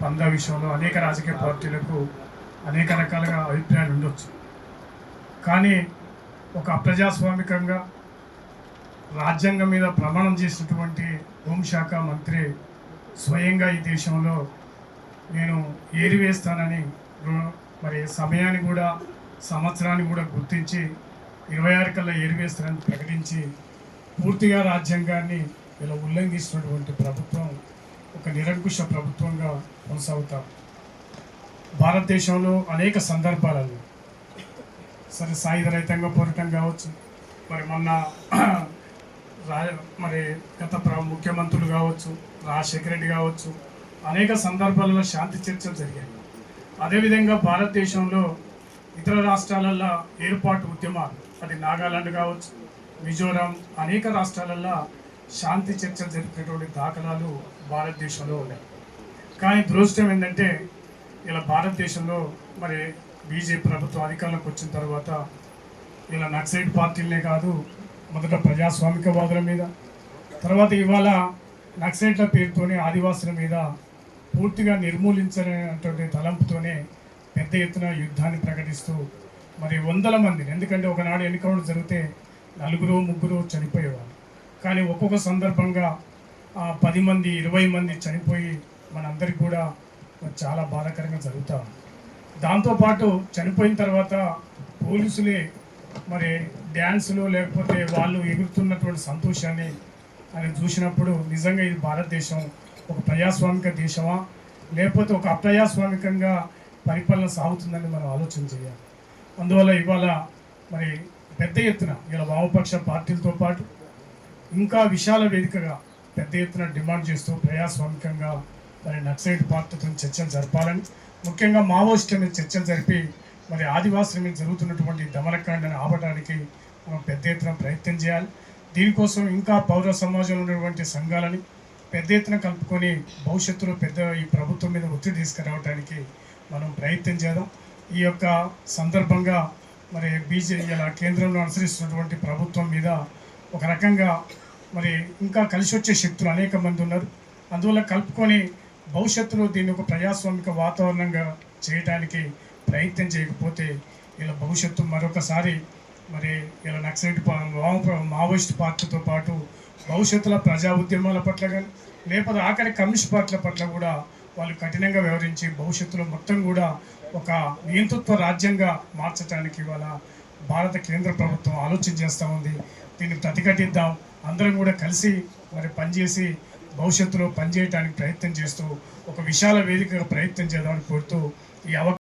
పందా విషయంలో అనేక రాజకీయ పార్టీలకు అనేక రకాలుగా అభిప్రాయాలు ఉండొచ్చు. కానీ ఒక అప్రజాస్వామికంగా రాజ్యాంగం మీద ప్రమాణం చేసినటువంటి హోంశాఖ మంత్రి స్వయంగా ఈ దేశంలో నేను ఏరివేస్తానని మరి సమయాన్ని కూడా సంవత్సరాన్ని కూడా గుర్తించి 26 కల్లా ఏరివేస్తానని ప్రకటించి పూర్తిగా రాజ్యాంగాన్ని ఇలా ఉల్లంఘిస్తున్నటువంటి ప్రభుత్వం ఒక నిరంకుశ ప్రభుత్వంగా కొనసాగుతాం. భారతదేశంలో అనేక సందర్భాలలో సరే సాయుధ రైతాంగ పోరాటం కావచ్చు, మొన్న గత ముఖ్యమంత్రులు కావచ్చు, రాజశేఖర రెడ్డి కావచ్చు, అనేక సందర్భాలలో శాంతి చర్చలు జరిగాయి. అదేవిధంగా భారతదేశంలో ఇతర రాష్ట్రాలలో ఏర్పాటు ఉద్యమాలు, అది నాగాలాండ్ కావచ్చు, మిజోరాం, అనేక రాష్ట్రాలలో శాంతి చర్చలు జరిపినటువంటి దాఖలాలు భారతదేశంలో ఉన్నాయి. కానీ దురదృష్టం ఏంటంటే ఇలా భారతదేశంలో బీజేపీ ప్రభుత్వం అధికారంలోకి వచ్చిన తర్వాత ఇలా నక్సలైట్ పార్టీలనే కాదు, మొదట ప్రజాస్వామికవాదుల మీద, తర్వాత ఇవాళ నక్సలైట్ల పేరుతోనే ఆదివాసుల మీద పూర్తిగా నిర్మూలించాలనేటువంటి తలంపుతోనే పెద్ద ఎత్తున యుద్ధాన్ని ప్రకటిస్తూ వందల మందిని, ఎందుకంటే ఒకనాడు ఎన్నికలు జరిగితే 4-3 చనిపోయేవాళ్ళు, కానీ ఒక్కొక్క సందర్భంగా 10 మంది 20 మంది చనిపోయి మనందరికీ కూడా చాలా బాధాకరంగా జరుగుతాం. దాంతోపాటు చనిపోయిన తర్వాత పోలీసులే డ్యాన్సులు లేకపోతే వాళ్ళు ఎగురుతున్నటువంటి సంతోషాన్ని అని చూసినప్పుడు నిజంగా ఇది భారతదేశం ఒక ప్రజాస్వామిక దేశమా లేకపోతే ఒక అప్రజాస్వామికంగా పరిపాలన సాగుతుందని మనం ఆలోచన చేయాలి. అందువల్ల ఇవాళ పెద్ద ఎత్తున ఇలా వామపక్ష పార్టీలతో పాటు ఇంకా విశాల వేదికగా పెద్ద ఎత్తున డిమాండ్ చేస్తూ ప్రజాస్వామికంగా నక్సలైట్ పార్టీతో చర్చలు జరపాలని, ముఖ్యంగా మావోయిస్టు మీద చర్చలు జరిపి ఆదివాసుల మీద జరుగుతున్నటువంటి దమనకాండని ఆపడానికి మనం పెద్ద ఎత్తున ప్రయత్నం చేయాలి. దీనికోసం ఇంకా పౌర సమాజంలో ఉన్నటువంటి సంఘాలని పెద్ద ఎత్తున కలుపుకొని భవిష్యత్తులో ఈ ప్రభుత్వం మీద ఒత్తిడి తీసుకురావడానికి మనం ప్రయత్నం చేద్దాం. ఈ యొక్క సందర్భంగా బీజేపీ ఇలా కేంద్రంలో అనుసరిస్తున్నటువంటి ప్రభుత్వం మీద ఒక రకంగా ఇంకా కలిసి వచ్చే శక్తులు అనేక మంది ఉన్నారు. అందువల్ల కలుపుకొని భవిష్యత్తులో దీన్ని ఒక ప్రజాస్వామిక వాతావరణంగా చేయడానికి ప్రయత్నం చేయకపోతే ఇలా భవిష్యత్తు మరొకసారి ఇలా నక్సలైట్ మావోయిస్ట్ పార్టీతో పాటు భవిష్యత్తులో ప్రజా ఉద్యమాల పట్ల కానీ లేకపోతే ఆఖరి కమ్యూనిస్ట్ పార్టీల పట్ల కూడా వాళ్ళు కఠినంగా వ్యవహరించి భవిష్యత్తులో మొత్తం కూడా ఒక నియంతృత్వ రాజ్యంగా మార్చడానికి ఇవాళ భారత కేంద్ర ప్రభుత్వం ఆలోచన చేస్తూ ఉంది. దీన్ని ప్రతిఘటిద్దాం, అందరం కూడా కలిసి పనిచేసి భవిష్యత్తులో పనిచేయడానికి ప్రయత్నం చేస్తూ ఒక విశాల వేదికగా ప్రయత్నం చేద్దామని కోరుతూ ఈ